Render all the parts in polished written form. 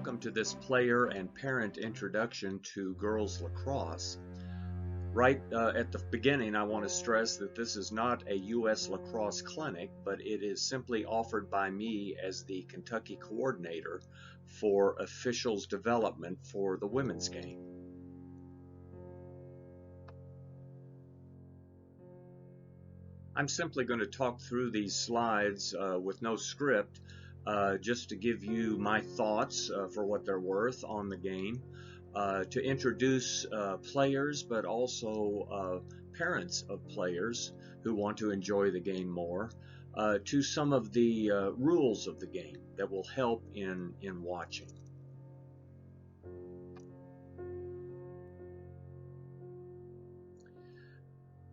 welcome to this player and parent introduction to Girls Lacrosse. Right at the beginning, I want to stress that this is not a US Lacrosse clinic, but it is simply offered by me as the Kentucky coordinator for officials development for the women's game. I'm simply going to talk through these slides with no script, just to give you my thoughts for what they're worth on the game, to introduce players, but also parents of players who want to enjoy the game more, to some of the rules of the game that will help in watching.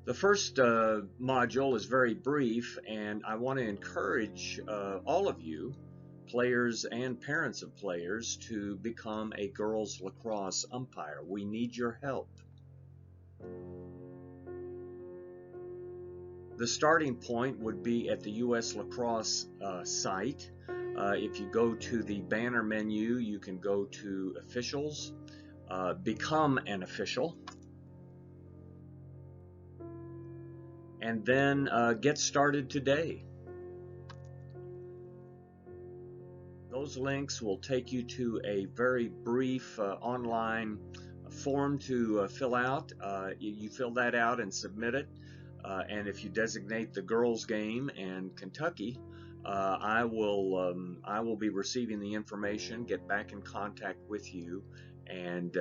The first module is very brief, and I want to encourage all of you, players and parents of players, to become a girls lacrosse umpire. We need your help. The starting point would be at the US Lacrosse site. If you go to the banner menu, you can go to officials, become an official, and then get started today. Those links will take you to a very brief online form to fill out. You fill that out and submit it, and if you designate the girls game and Kentucky, I will be receiving the information, get back in contact with you, and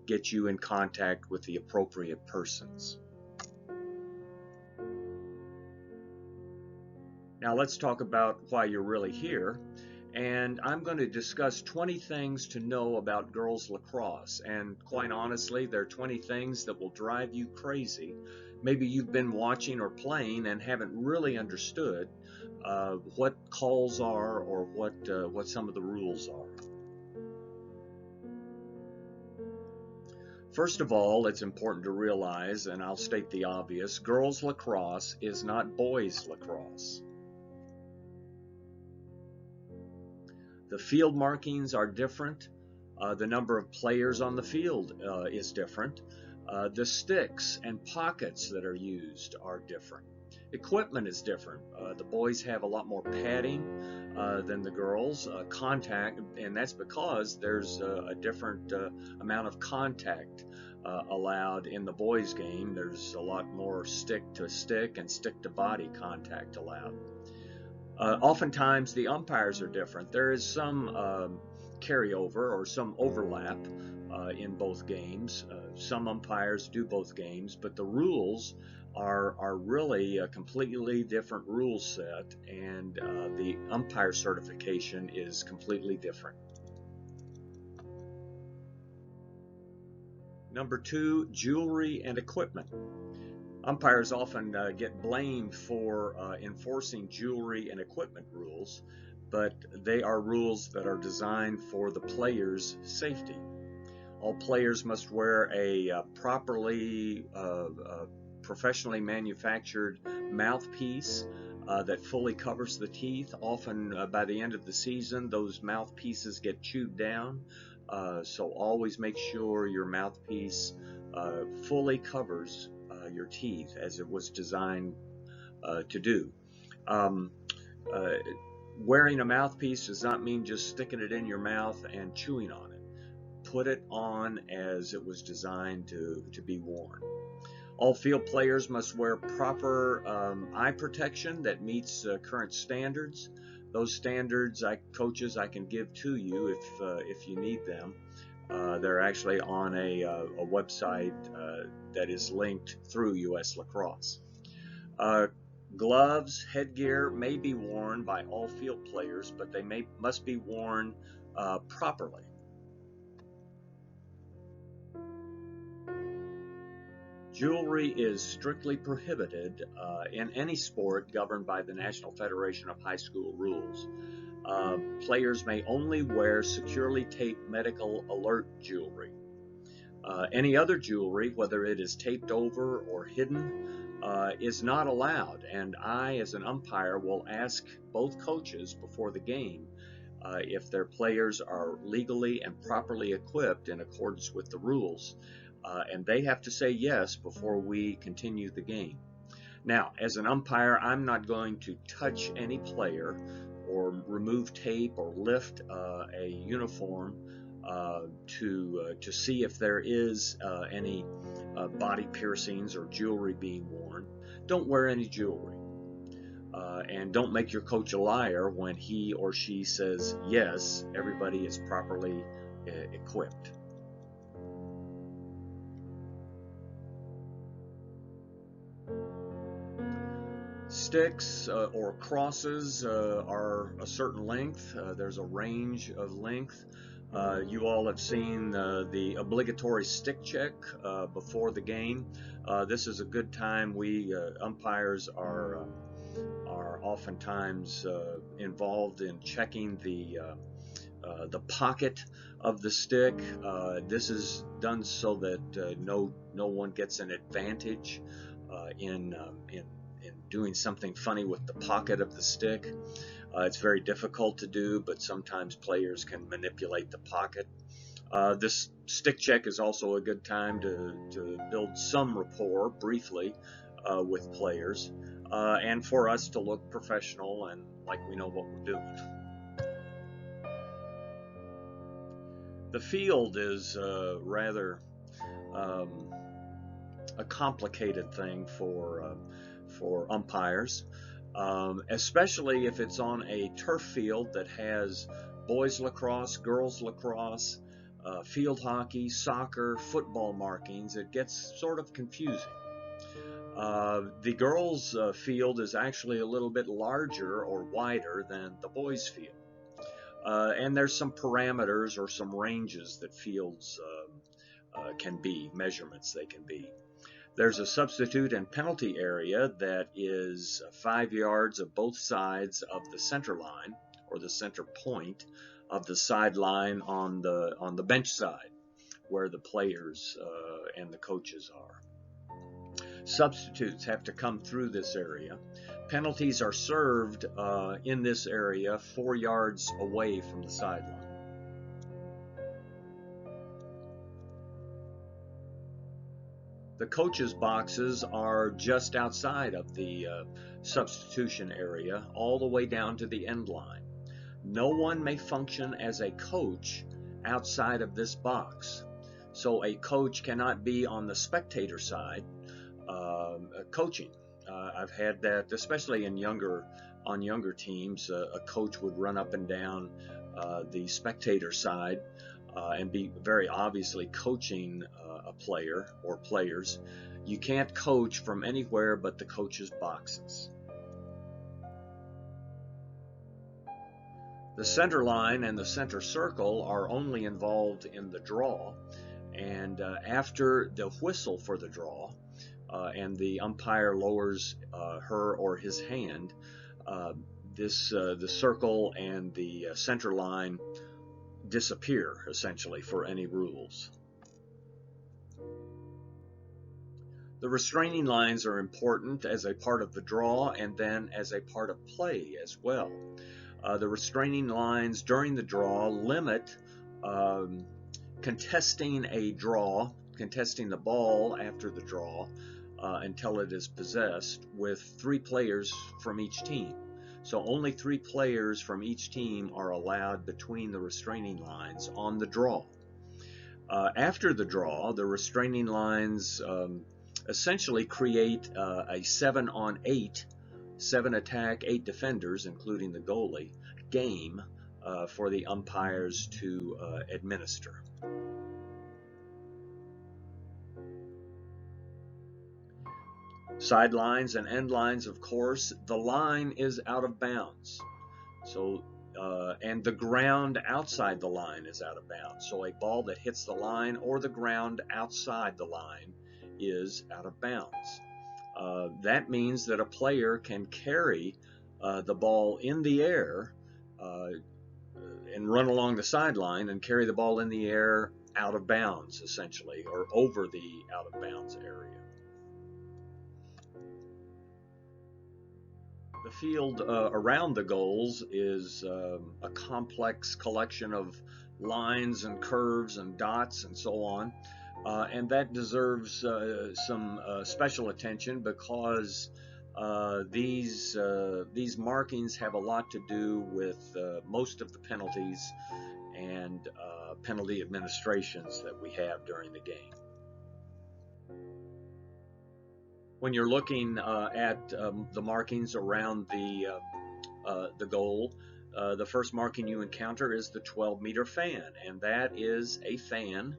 get you in contact with the appropriate persons. Now let's talk about why you're really here, and I'm going to discuss 20 things to know about girls lacrosse, and quite honestly, there are 20 things that will drive you crazy. Maybe you've been watching or playing and haven't really understood what calls are or what some of the rules are. First of all, it's important to realize, and I'll state the obvious, girls lacrosse is not boys lacrosse. The field markings are different. The number of players on the field is different. The sticks and pockets that are used are different. Equipment is different. The boys have a lot more padding than the girls. Contact, and that's because there's a different amount of contact allowed in the boys' game. There's a lot more stick to stick and stick to body contact allowed. Oftentimes the umpires are different. There is some carryover or some overlap in both games. Some umpires do both games, but the rules are really a completely different rule set, and the umpire certification is completely different. Number 2, jewelry and equipment. Umpires often get blamed for enforcing jewelry and equipment rules, but they are rules that are designed for the players' safety. All players must wear a properly professionally manufactured mouthpiece that fully covers the teeth. Often by the end of the season, those mouthpieces get chewed down, so always make sure your mouthpiece fully covers your teeth as it was designed to do. Wearing a mouthpiece does not mean just sticking it in your mouth and chewing on it. Put it on as it was designed to be worn. All field players must wear proper eye protection that meets current standards. Those standards, coaches, I can give to you if you need them. They're actually on a website that is linked through US Lacrosse. Gloves, headgear may be worn by all field players, but they must be worn properly. Jewelry is strictly prohibited in any sport governed by the National Federation of High School Rules. Players may only wear securely taped medical alert jewelry. Any other jewelry, whether it is taped over or hidden, is not allowed, and I, as an umpire, will ask both coaches before the game if their players are legally and properly equipped in accordance with the rules. And they have to say yes before we continue the game. Now, as an umpire, I'm not going to touch any player or remove tape or lift a uniform to see if there is any body piercings or jewelry being worn. Don't wear any jewelry. And don't make your coach a liar when he or she says, yes, everybody is properly equipped. Sticks or crosses are a certain length. There's a range of length. You all have seen the obligatory stick check before the game. This is a good time. We umpires are oftentimes involved in checking the pocket of the stick. This is done so that no one gets an advantage in doing something funny with the pocket of the stick. It's very difficult to do, but sometimes players can manipulate the pocket. This stick check is also a good time to build some rapport briefly with players, and for us to look professional and like we know what we're doing. The field is rather a complicated thing for umpires, especially if it's on a turf field that has boys lacrosse, girls lacrosse, field hockey, soccer, football markings. It gets sort of confusing. The girls' field is actually a little bit larger or wider than the boys' field. And there's some parameters or some ranges that fields can be, measurements they can be. There's a substitute and penalty area that is 5 yards of both sides of the center line or the center point of the sideline on the bench side where the players and the coaches are. Substitutes have to come through this area. Penalties are served in this area 4 yards away from the sideline. The coaches' boxes are just outside of the substitution area, all the way down to the end line. No one may function as a coach outside of this box. So a coach cannot be on the spectator side coaching. I've had that, especially on younger teams. A coach would run up and down the spectator side and be very obviously coaching a player or players. You can't coach from anywhere but the coach's boxes. The center line and the center circle are only involved in the draw, and after the whistle for the draw, and the umpire lowers her or his hand, the circle and the center line disappear essentially for any rules. The restraining lines are important as a part of the draw and then as a part of play as well. The restraining lines during the draw limit contesting a draw, contesting the ball after the draw until it is possessed, with 3 players from each team. So only 3 players from each team are allowed between the restraining lines on the draw. After the draw, the restraining lines essentially create a 7-on-8, 7 attack, 8 defenders, including the goalie, game for the umpires to administer. Sidelines and end lines, of course, the line is out of bounds. So, and the ground outside the line is out of bounds. So a ball that hits the line or the ground outside the line is out of bounds. That means that a player can carry the ball in the air and run along the sideline and carry the ball in the air out of bounds, essentially, or over the out of bounds area. The field around the goals is a complex collection of lines and curves and dots and so on. And that deserves some special attention because these markings have a lot to do with most of the penalties and penalty administrations that we have during the game. When you're looking at the markings around the goal, the first marking you encounter is the 12-meter fan, and that is a fan,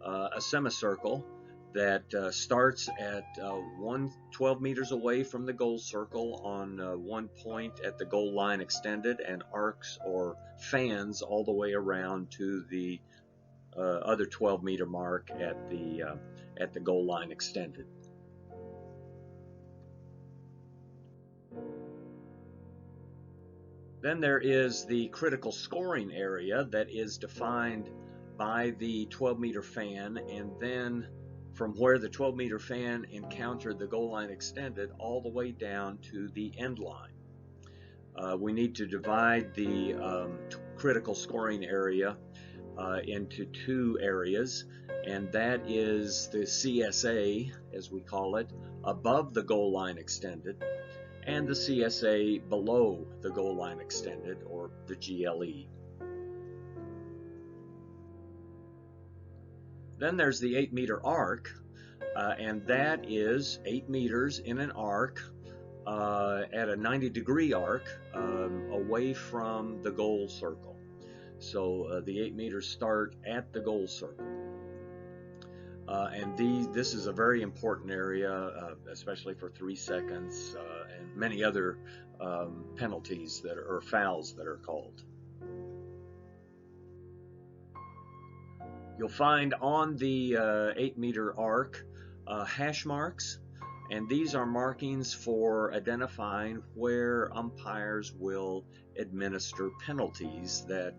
a semicircle that starts at 12 meters away from the goal circle on one point at the goal line extended, and arcs or fans all the way around to the other 12-meter mark at the goal line extended. Then there is the critical scoring area that is defined by the 12-meter fan, and then from where the 12-meter fan encountered the goal line extended all the way down to the end line. We need to divide the critical scoring area into two areas, and that is the CSA, as we call it, above the goal line extended, and the CSA below the goal line extended, or the GLE. Then there's the 8-meter arc, and that is 8 meters in an arc at a 90-degree arc away from the goal circle. So the 8 meters start at the goal circle. And this is a very important area, especially for 3 seconds and many other penalties or fouls that are called. You'll find on the 8-meter arc hash marks, and these are markings for identifying where umpires will administer penalties that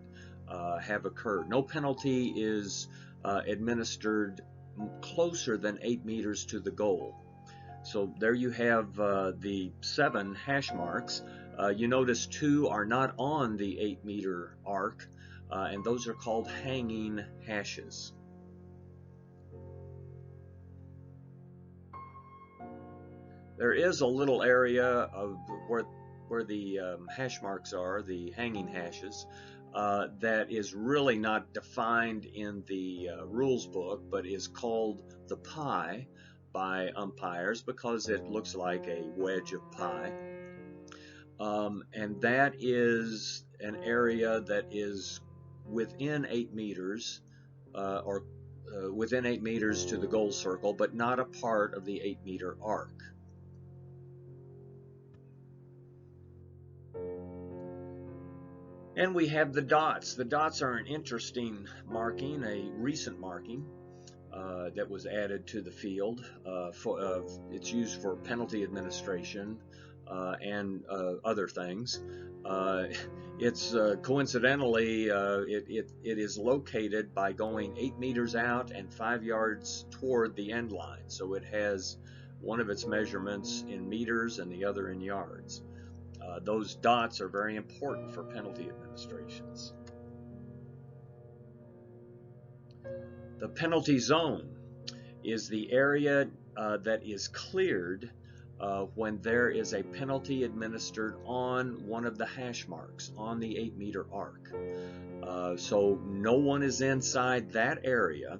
have occurred. No penalty is administered closer than 8 meters to the goal. So there you have the 7 hash marks. You notice 2 are not on the 8-meter arc, and those are called hanging hashes. There is a little area of where the hash marks are, the hanging hashes, that is really not defined in the rules book, but is called the pie by umpires because it looks like a wedge of pie. And that is an area that is within 8 meters or within 8 meters to the goal circle, but not a part of the 8-meter arc. And we have the dots. The dots are an interesting marking, a recent marking that was added to the field. It's used for penalty administration and other things. It's coincidentally, it is located by going 8 meters out and 5 yards toward the end line. So it has one of its measurements in meters and the other in yards. Those dots are very important for penalty administrations. The penalty zone is the area that is cleared when there is a penalty administered on one of the hash marks on the 8-meter arc. So no one is inside that area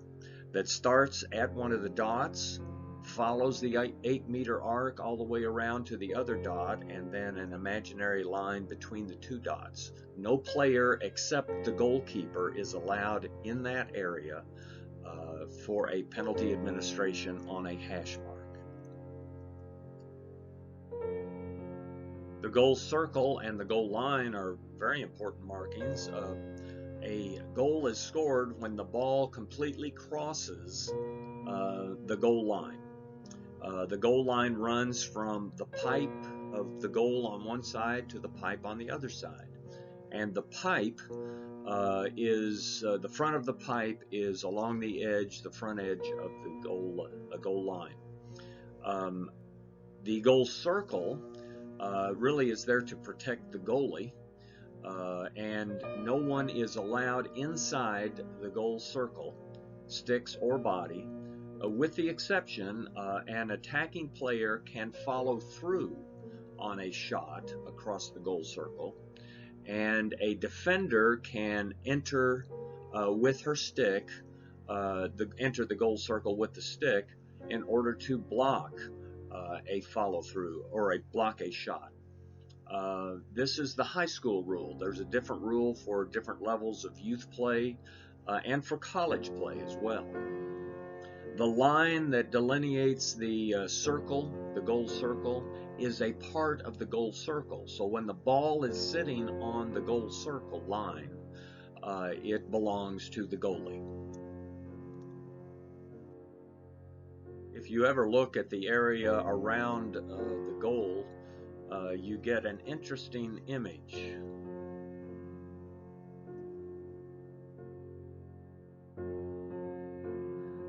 that starts at one of the dots, follows the 8-meter arc all the way around to the other dot, and then an imaginary line between the 2 dots. No player except the goalkeeper is allowed in that area for a penalty administration on a hash mark. The goal circle and the goal line are very important markings. A goal is scored when the ball completely crosses the goal line. The goal line runs from the pipe of the goal on one side to the pipe on the other side. And the pipe the front of the pipe is along the edge, the front edge of the goal line. The goal circle really is there to protect the goalie, and no one is allowed inside the goal circle, sticks or body, with the exception an attacking player can follow through on a shot across the goal circle, and a defender can enter with her stick, enter the goal circle with the stick in order to block a follow through or block a shot. This is the high school rule. There's a different rule for different levels of youth play and for college play as well. The line that delineates the circle, the goal circle, is a part of the goal circle. So when the ball is sitting on the goal circle line, it belongs to the goalie. If you ever look at the area around the goal, you get an interesting image.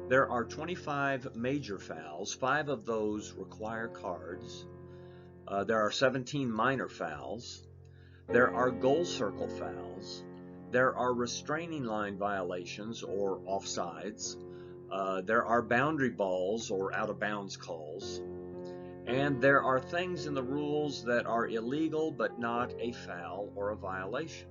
There are 25 major fouls. 5 of those require cards. There are 17 minor fouls. There are goal circle fouls. There are restraining line violations or offsides. There are boundary balls or out of bounds calls. And there are things in the rules that are illegal but not a foul or a violation.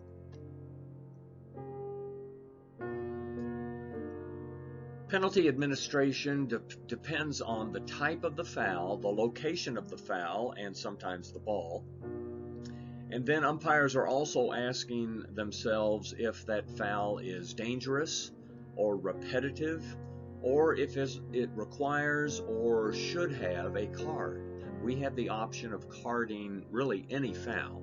Penalty administration depends on the type of the foul, the location of the foul, and sometimes the ball. And then umpires are also asking themselves if that foul is dangerous or repetitive, or if it requires or should have a card. We have the option of carding really any foul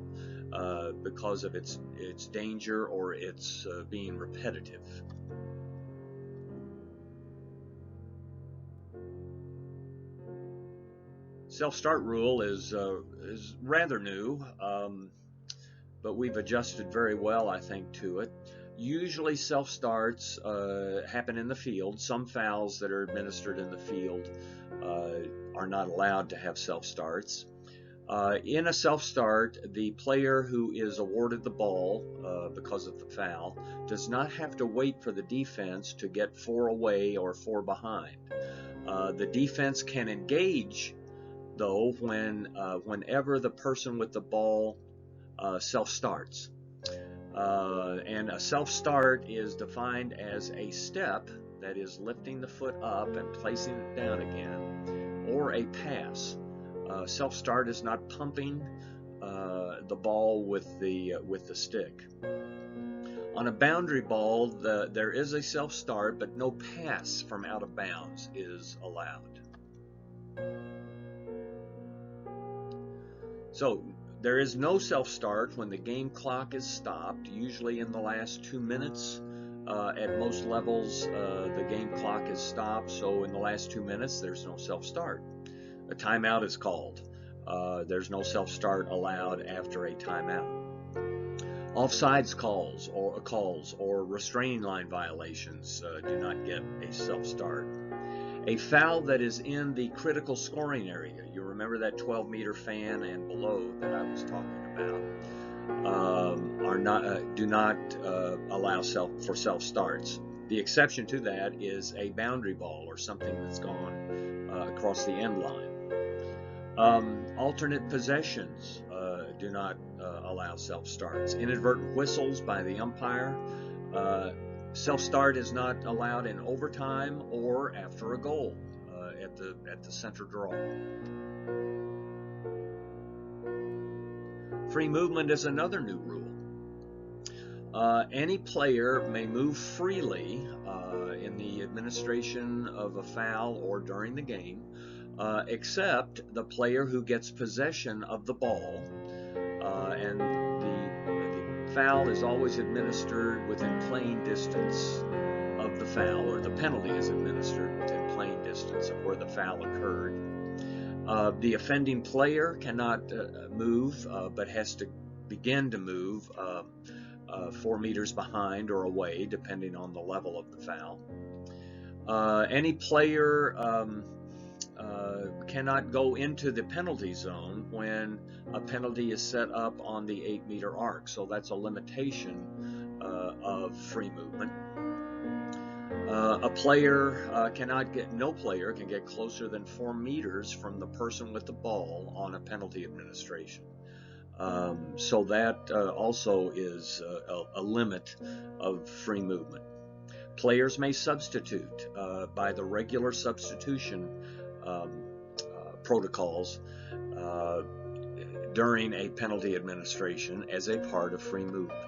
because of its danger or its being repetitive. Self-start rule is rather new, but we've adjusted very well, I think, to it. Usually self-starts happen in the field. Some fouls that are administered in the field are not allowed to have self-starts. In a self-start, the player who is awarded the ball because of the foul does not have to wait for the defense to get 4 away or 4 behind. The defense can engage, though, whenever the person with the ball self-starts. And a self-start is defined as a step, that is lifting the foot up and placing it down again, or a pass. Self-start is not pumping the ball with the stick. On a boundary ball, there is a self-start, but no pass from out of bounds is allowed. So there is no self-start when the game clock is stopped, usually in the last 2 minutes. At most levels, the game clock is stopped, so in the last 2 minutes, there's no self-start. A timeout is called. There's no self-start allowed after a timeout. Offsides calls or restraining line violations do not get a self-start. A foul that is in the critical scoring area, you remember that 12-meter fan and below that I was talking about, do not allow for self-starts. The exception to that is a boundary ball or something that's gone across the end line. Alternate possessions do not allow self-starts. Inadvertent whistles by the umpire. Self-start is not allowed in overtime or after a goal at the center draw. Free movement is another new rule. Any player may move freely in the administration of a foul or during the game, except the player who gets possession of the ball, and the foul is always administered within playing distance of the foul, or the penalty is administered within playing distance of where the foul occurred. The offending player cannot move, but has to begin to move 4 meters behind or away, depending on the level of the foul. Any player cannot go into the penalty zone when a penalty is set up on the 8-meter arc. So that's a limitation of free movement. No player can get closer than 4 meters from the person with the ball on a penalty administration. So that also is a limit of free movement. Players may substitute by the regular substitution protocols during a penalty administration as a part of free movement.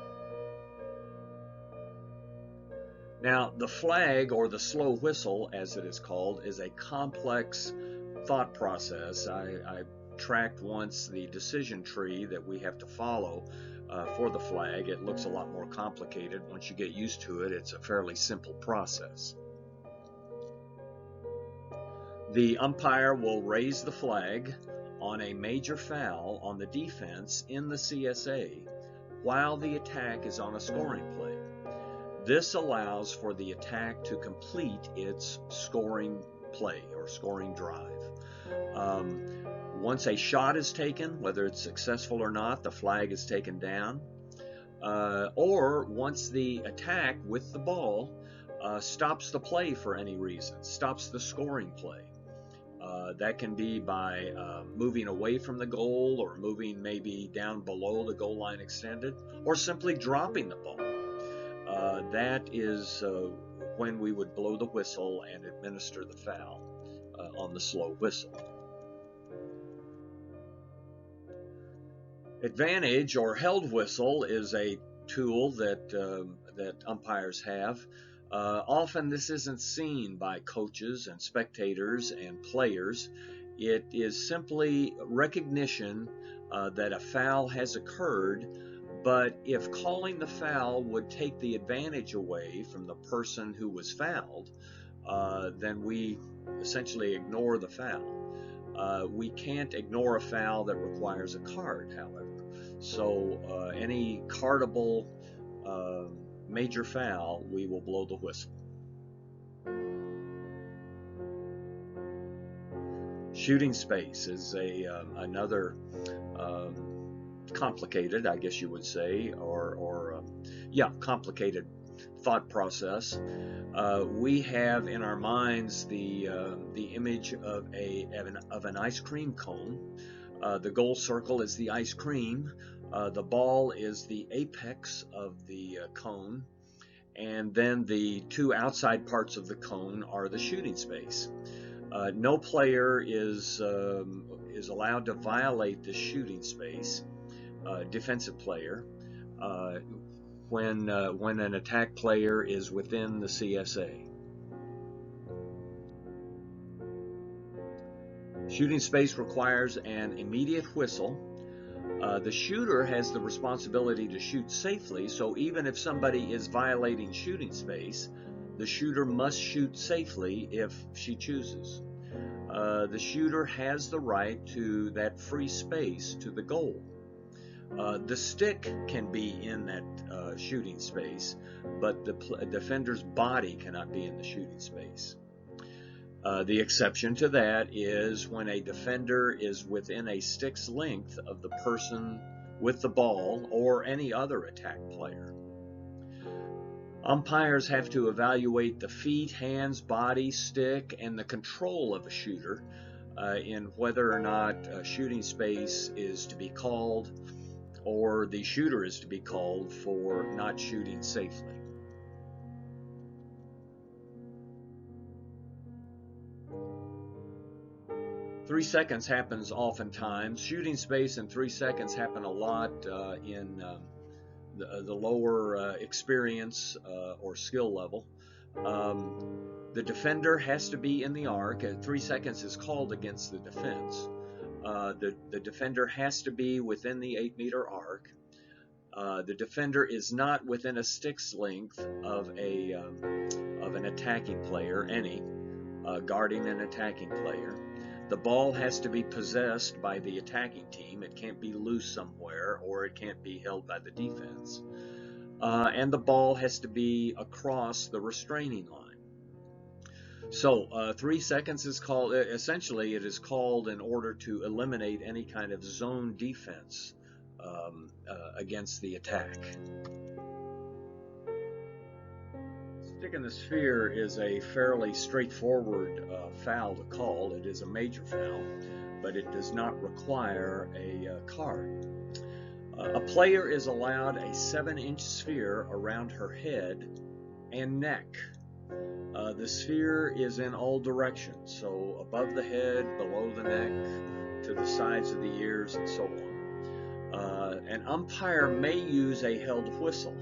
Now, the flag, or the slow whistle as it is called, is a complex thought process. I tracked once the decision tree that we have to follow for the flag. It looks a lot more complicated. Once you get used to it, it's a fairly simple process. The umpire will raise the flag on a major foul on the defense in the CSA while the attack is on a scoring play. This allows for the attack to complete its scoring play or scoring drive. Once a shot is taken, whether it's successful or not, the flag is taken down. Or once the attack with the ball stops the play for any reason, stops the scoring play. That can be by moving away from the goal, or moving maybe down below the goal line extended, or simply dropping the ball. That is when we would blow the whistle and administer the foul on the slow whistle. Advantage or held whistle is a tool that umpires have. Often this isn't seen by coaches and spectators and players. It is simply recognition that a foul has occurred, but if calling the foul would take the advantage away from the person who was fouled, then we essentially ignore the foul. We can't ignore a foul that requires a card, however. So any cardable major foul, we will blow the whistle. Shooting space is another complicated, I guess you would say, complicated thought process. We have in our minds the image of an ice cream cone. The goal circle is the ice cream. The ball is the apex of the cone, and then the two outside parts of the cone are the shooting space. No player is allowed to violate the shooting space, defensive player, when an attack player is within the CSA. Shooting space requires an immediate whistle. The shooter has the responsibility to shoot safely, so even if somebody is violating shooting space, the shooter must shoot safely if she chooses. The shooter has the right to that free space to the goal. The stick can be in that shooting space, but the defender's body cannot be in the shooting space. The exception to that is when a defender is within a stick's length of the person with the ball or any other attack player. Umpires have to evaluate the feet, hands, body, stick, and the control of a shooter in whether or not shooting space is to be called, or the shooter is to be called for not shooting safely. Three seconds happens oftentimes. Shooting space and 3 seconds happen a lot in the lower experience or skill level. The defender has to be in the arc. 3 seconds is called against the defense. The defender has to be within the 8-meter arc. The defender is not within a stick's length of an attacking player, guarding an attacking player. The ball has to be possessed by the attacking team. It can't be loose somewhere, or it can't be held by the defense. And the ball has to be across the restraining line. So 3 seconds is called, essentially it is called in order to eliminate any kind of zone defense against the attack. Stick in the sphere is a fairly straightforward foul to call. It is a major foul, but it does not require a card. A player is allowed a 7-inch sphere around her head and neck. The sphere is in all directions, so above the head, below the neck, to the sides of the ears, and so on. An umpire may use a held whistle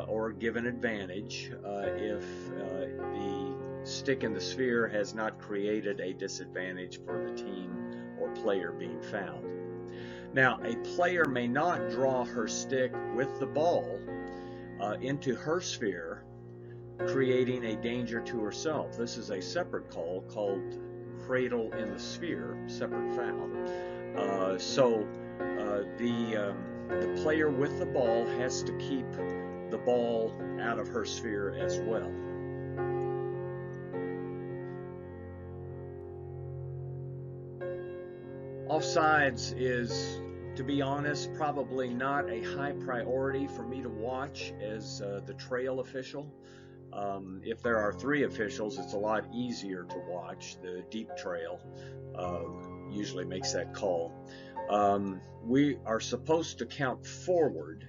or give an advantage if the stick in the sphere has not created a disadvantage for the team or player being fouled. Now, a player may not draw her stick with the ball into her sphere, creating a danger to herself. This is a separate call called cradle in the sphere, separate foul. The player with the ball has to keep the ball out of her sphere as well. Offsides is, to be honest, probably not a high priority for me to watch as the trail official. If there are 3 officials, it's a lot easier to watch. The deep trail usually makes that call. We are supposed to count forward,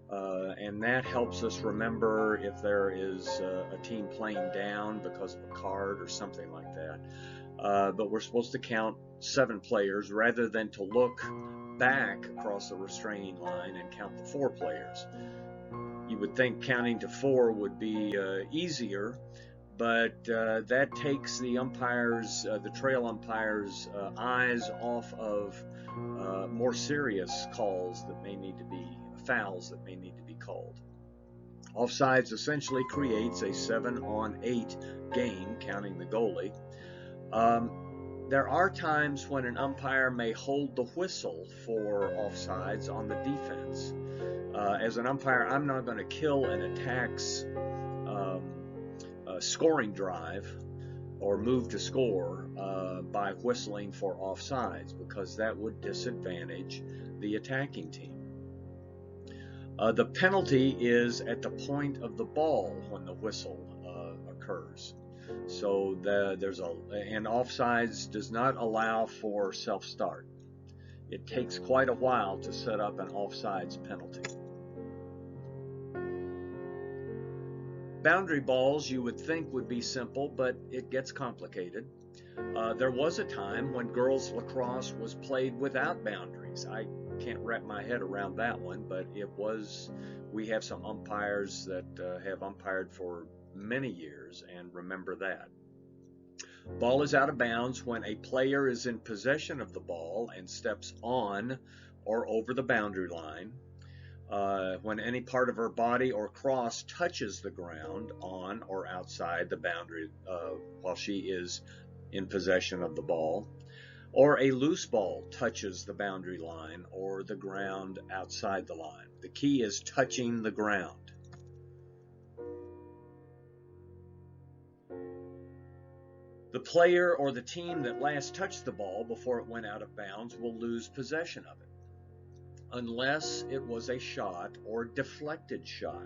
and that helps us remember if there is a team playing down because of a card or something like that. But we're supposed to count 7 players rather than to look back across the restraining line and count the 4 players. You would think counting to 4 would be easier, but that takes the umpires, the trail umpires' eyes off of more serious calls that may need to be, fouls that may need to be called. Offsides essentially creates a 7-on-8 game, counting the goalie. There are times when an umpire may hold the whistle for offsides on the defense. As an umpire, I'm not going to kill an attack's scoring drive or move to score by whistling for offsides, because that would disadvantage the attacking team. The penalty is at the point of the ball when the whistle occurs. So and offsides does not allow for self-start. It takes quite a while to set up an offsides penalty. Boundary balls you would think would be simple, but it gets complicated. There was a time when girls lacrosse was played without boundaries. I can't wrap my head around that one, but it was. We have some umpires that have umpired for many years and remember that. Ball is out of bounds when a player is in possession of the ball and steps on or over the boundary line. When any part of her body or cross touches the ground on or outside the boundary while she is in possession of the ball, or a loose ball touches the boundary line or the ground outside the line. The key is touching the ground. The player or the team that last touched the ball before it went out of bounds will lose possession of it, unless it was a shot or deflected shot.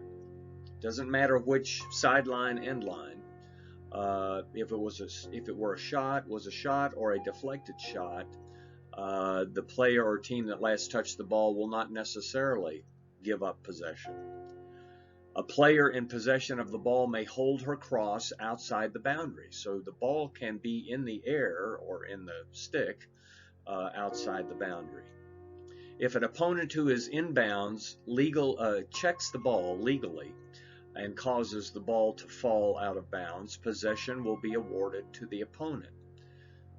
Doesn't matter which sideline, end line. If it were a shot, was a shot or a deflected shot, the player or team that last touched the ball will not necessarily give up possession. A player in possession of the ball may hold her cross outside the boundary, so the ball can be in the air or in the stick outside the boundary. If an opponent who is inbounds checks the ball legally and causes the ball to fall out of bounds, possession will be awarded to the opponent.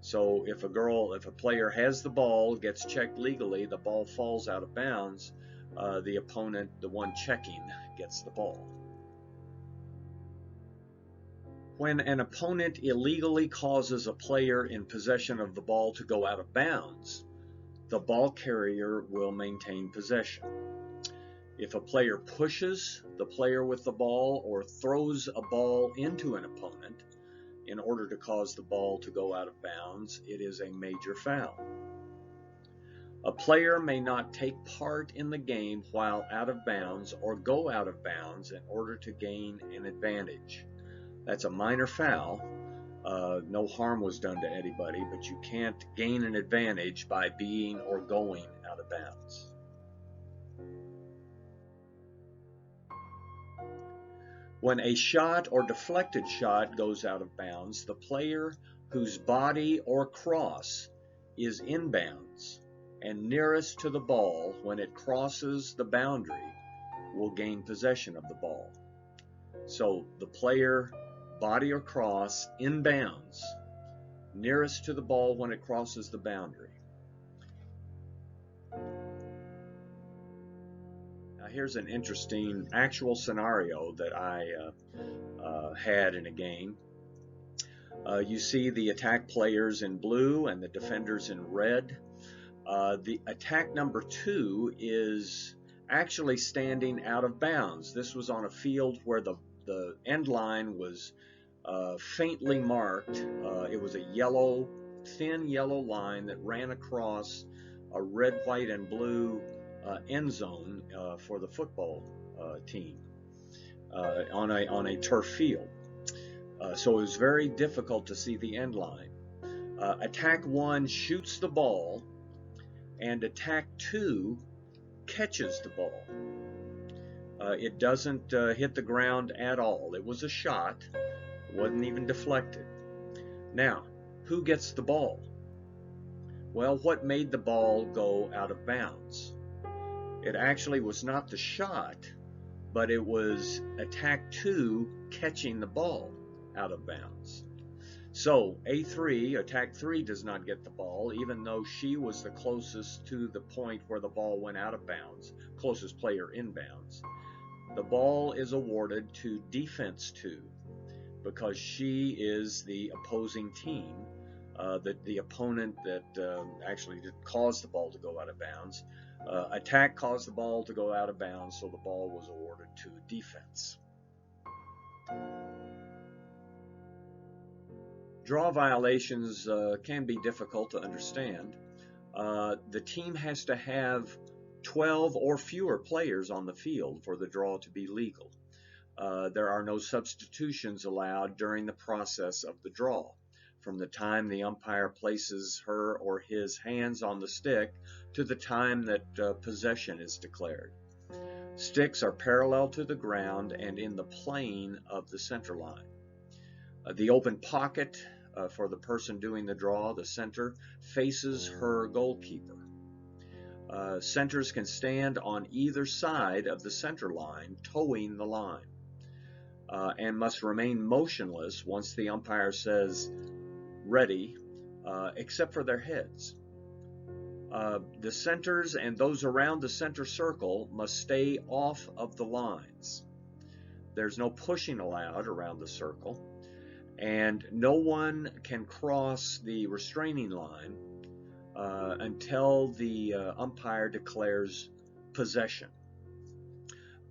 So if a player has the ball, gets checked legally, the ball falls out of bounds, the opponent, the one checking, gets the ball. When an opponent illegally causes a player in possession of the ball to go out of bounds, the ball carrier will maintain possession. If a player pushes the player with the ball or throws a ball into an opponent, in order to cause the ball to go out of bounds, it is a major foul. A player may not take part in the game while out of bounds or go out of bounds in order to gain an advantage. That's a minor foul. No harm was done to anybody, but you can't gain an advantage by being or going out of bounds. When a shot or deflected shot goes out of bounds, the player whose body or cross is inbounds and nearest to the ball when it crosses the boundary will gain possession of the ball. So the player, body or cross, inbounds, nearest to the ball when it crosses the boundary. Now here's an interesting actual scenario that I had in a game. You see the attack players in blue and the defenders in red. The attack number 2 is actually standing out of bounds. This was on a field where the end line was faintly marked. It was a yellow, thin yellow line that ran across a red, white, and blue end zone for the football team on a turf field. So it was very difficult to see the end line. Attack 1 shoots the ball, and attack 2 catches the ball. It doesn't hit the ground at all. It was a shot. It wasn't even deflected. Now, who gets the ball? Well, what made the ball go out of bounds? It actually was not the shot, but it was attack 2 catching the ball out of bounds. So A3, attack 3, does not get the ball, even though she was the closest to the point where the ball went out of bounds, closest player inbounds. The ball is awarded to defense 2 because she is the opposing team, the opponent that actually caused the ball to go out of bounds. Attack caused the ball to go out of bounds, so the ball was awarded to defense. Draw violations can be difficult to understand. The team has to have 12 or fewer players on the field for the draw to be legal. There are no substitutions allowed during the process of the draw, from the time the umpire places her or his hands on the stick to the time that possession is declared. Sticks are parallel to the ground and in the plane of the center line. The open pocket for the person doing the draw, the center, faces her goalkeeper. Centers can stand on either side of the center line, towing the line, and must remain motionless once the umpire says ready, except for their heads. The centers and those around the center circle must stay off of the lines. There's no pushing allowed around the circle, and no one can cross the restraining line until the umpire declares possession.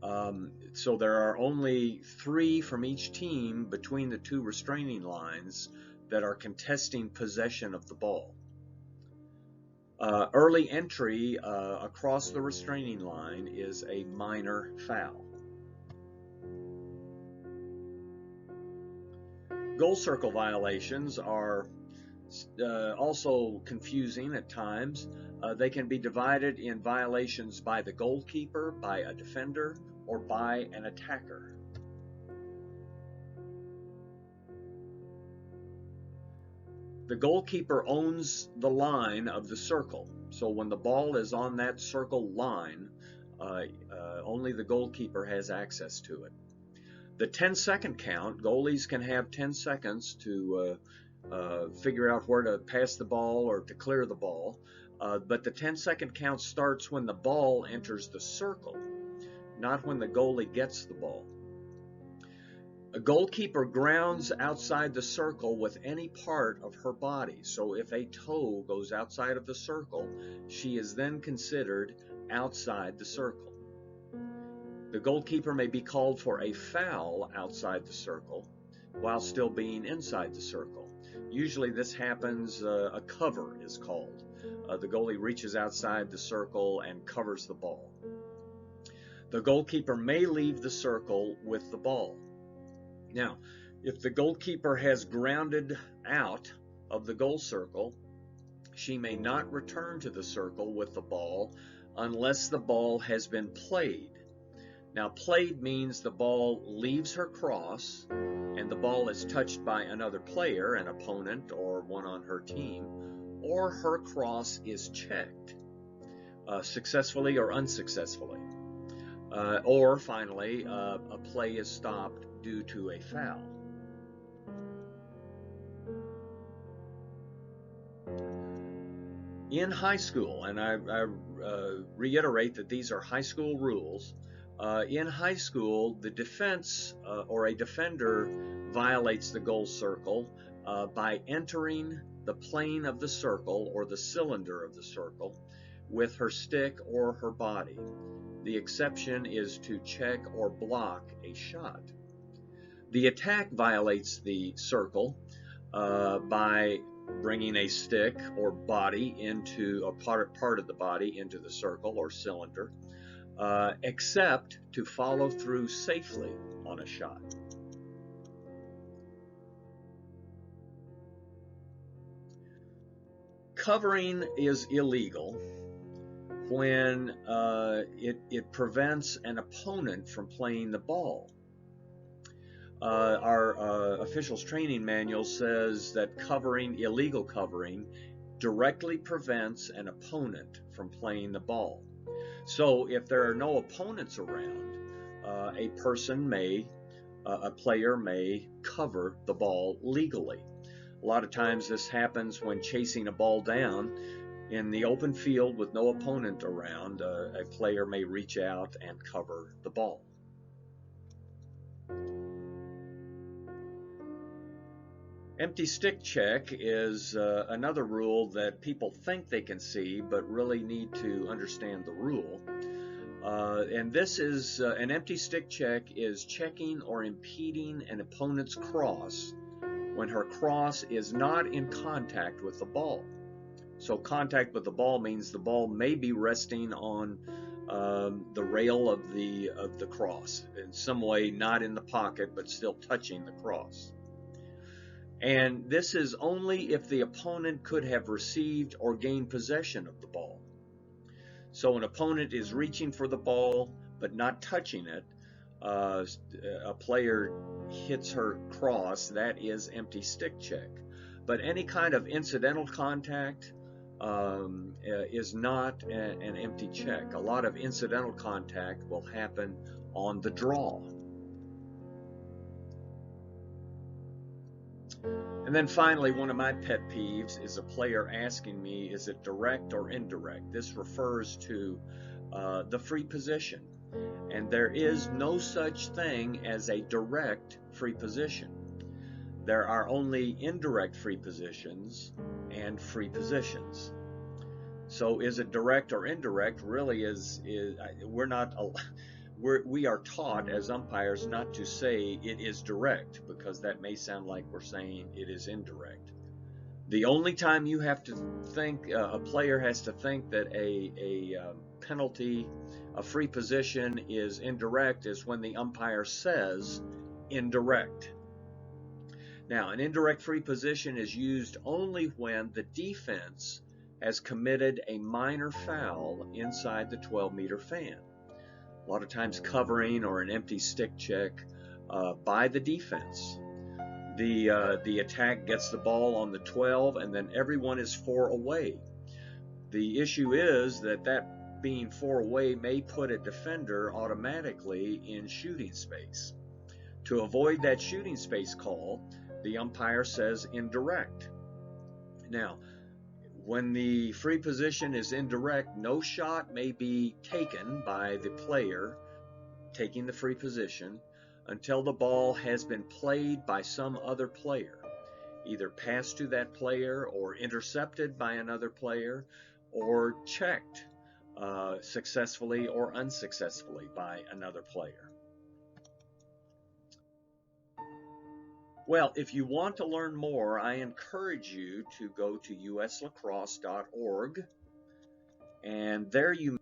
So there are only 3 from each team between the 2 restraining lines that are contesting possession of the ball. Early entry across the restraining line is a minor foul. Goal circle violations are also confusing at times. They can be divided in violations by the goalkeeper, by a defender, or by an attacker. The goalkeeper owns the line of the circle, so when the ball is on that circle line, only the goalkeeper has access to it. The 10-second count, goalies can have 10 seconds to figure out where to pass the ball or to clear the ball, but the 10-second count starts when the ball enters the circle, not when the goalie gets the ball. A goalkeeper grounds outside the circle with any part of her body, so if a toe goes outside of the circle, she is then considered outside the circle. The goalkeeper may be called for a foul outside the circle while still being inside the circle. Usually this happens, a cover is called. The goalie reaches outside the circle and covers the ball. The goalkeeper may leave the circle with the ball. Now, if the goalkeeper has grounded out of the goal circle, she may not return to the circle with the ball unless the ball has been played. Now, played means the ball leaves her cross and the ball is touched by another player, an opponent or one on her team, or her cross is checked successfully or unsuccessfully. Or finally, a play is stopped due to a foul. In high school, and I reiterate that these are high school rules, in high school, the defense or a defender violates the goal circle by entering the plane of the circle or the cylinder of the circle with her stick or her body. The exception is to check or block a shot. The attack violates the circle by bringing a stick or body into a part of the body into the circle or cylinder, except to follow through safely on a shot. Covering is illegal when it prevents an opponent from playing the ball. Our officials training manual says that covering, illegal covering, directly prevents an opponent from playing the ball. So if there are no opponents around, a player may cover the ball legally. A lot of times this happens when chasing a ball down in the open field with no opponent around. A player may reach out and cover the ball. Empty stick check is another rule that people think they can see, but really need to understand the rule. And this is an empty stick check is checking or impeding an opponent's cross when her cross is not in contact with the ball. So contact with the ball means the ball may be resting on the rail of the cross in some way, not in the pocket, but still touching the cross. And this is only if the opponent could have received or gained possession of the ball. So an opponent is reaching for the ball but not touching it. A player hits her cross, that is empty stick check. But any kind of incidental contact is not an empty check. A lot of incidental contact will happen on the draw. And then finally, one of my pet peeves is a player asking me, is it direct or indirect? This refers to the free position. And there is no such thing as a direct free position. There are only indirect free positions and free positions. So is it direct or indirect? Really we are taught as umpires not to say it is direct, because that may sound like we're saying it is indirect. The only time you have to think, a player has to think that a penalty, a free position is indirect, is when the umpire says indirect. Now, an indirect free position is used only when the defense has committed a minor foul inside the 12-meter fan. A lot of times covering or an empty stick check by the defense. The attack gets the ball on the 12 and then everyone is 4 away. The issue is that being 4 away may put a defender automatically in shooting space. To avoid that shooting space call, the umpire says indirect. Now, when the free position is indirect, no shot may be taken by the player taking the free position until the ball has been played by some other player, either passed to that player or intercepted by another player or checked successfully or unsuccessfully by another player. Well, if you want to learn more, I encourage you to go to uslacrosse.org, and there you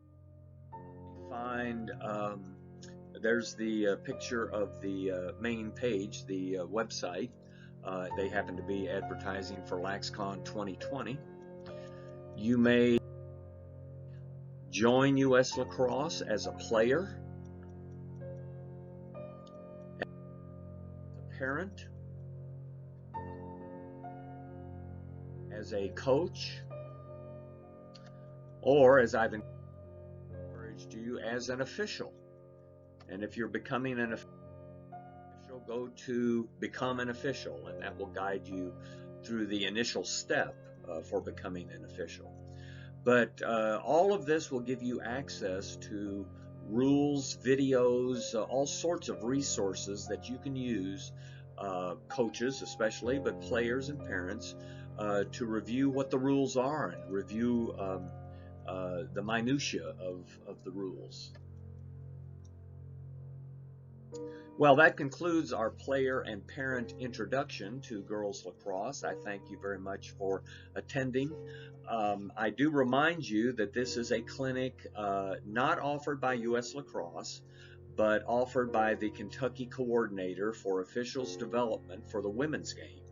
find there's the picture of the main page, the website. They happen to be advertising for LaxCon 2020. You may join US Lacrosse as a player, as a parent, as a coach, or as I've encouraged you, as an official. And if you're becoming an official, go to Become an Official, and that will guide you through the initial step for becoming an official. But all of this will give you access to rules, videos, all sorts of resources that you can use, coaches especially, but players and parents, to review what the rules are and review the minutiae of the rules. Well, that concludes our player and parent introduction to Girls Lacrosse. I thank you very much for attending. I do remind you that this is a clinic not offered by US Lacrosse, but offered by the Kentucky Coordinator for Officials Development for the women's game,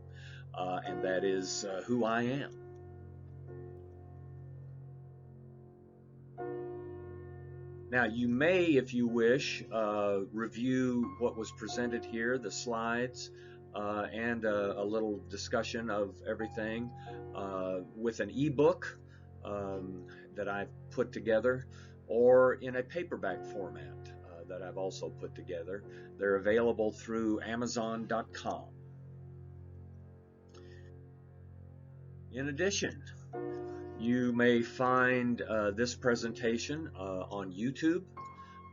and that is who I am. Now, you may, if you wish, review what was presented here, the slides, and a little discussion of everything with an ebook that I've put together, or in a paperback format that I've also put together. They're available through Amazon.com. In addition, you may find this presentation on YouTube,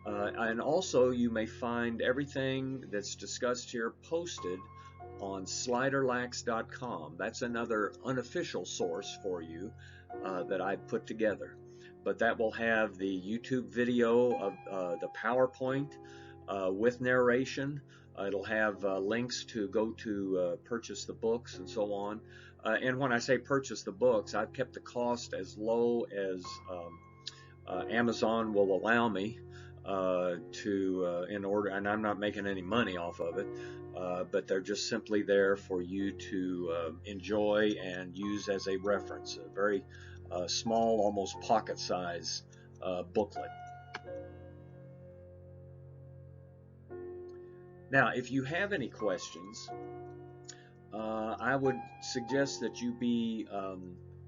and also you may find everything that's discussed here posted on sliderlax.com. That's another unofficial source for you that I've put together. But that will have the YouTube video of the PowerPoint with narration. It'll have links to go to purchase the books and so on. And when I say purchase the books, I've kept the cost as low as Amazon will allow me in order, and I'm not making any money off of it, but they're just simply there for you to enjoy and use as a reference. A very small, almost pocket-size booklet. Now, if you have any questions, I would suggest that you be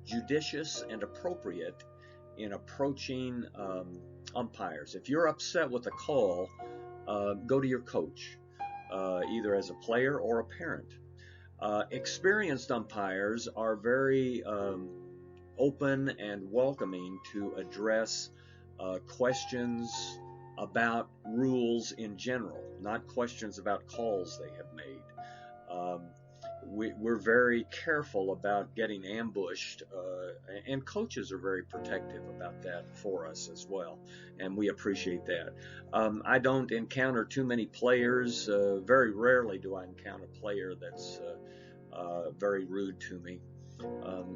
judicious and appropriate in approaching umpires. If you're upset with a call, go to your coach, either as a player or a parent. Experienced umpires are very open and welcoming to address questions about rules in general, not questions about calls they have made. We're very careful about getting ambushed, and coaches are very protective about that for us as well, and we appreciate that. I don't encounter too many players. Very rarely do I encounter a player that's very rude to me.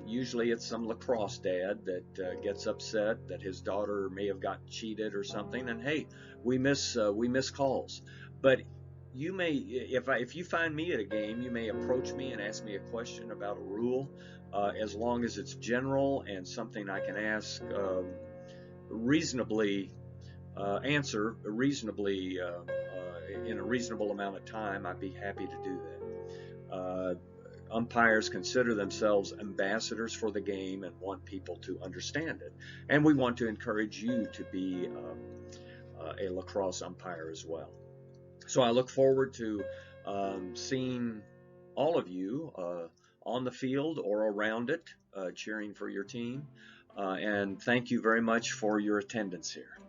Usually it's some lacrosse dad that gets upset that his daughter may have gotten cheated or something, and hey, we miss calls. But you may, if you find me at a game, you may approach me and ask me a question about a rule, as long as it's general and something I can ask reasonably, answer reasonably in a reasonable amount of time. I'd be happy to do that. Umpires consider themselves ambassadors for the game and want people to understand it, and we want to encourage you to be a lacrosse umpire as well. So I look forward to seeing all of you on the field or around it, cheering for your team. And thank you very much for your attendance here.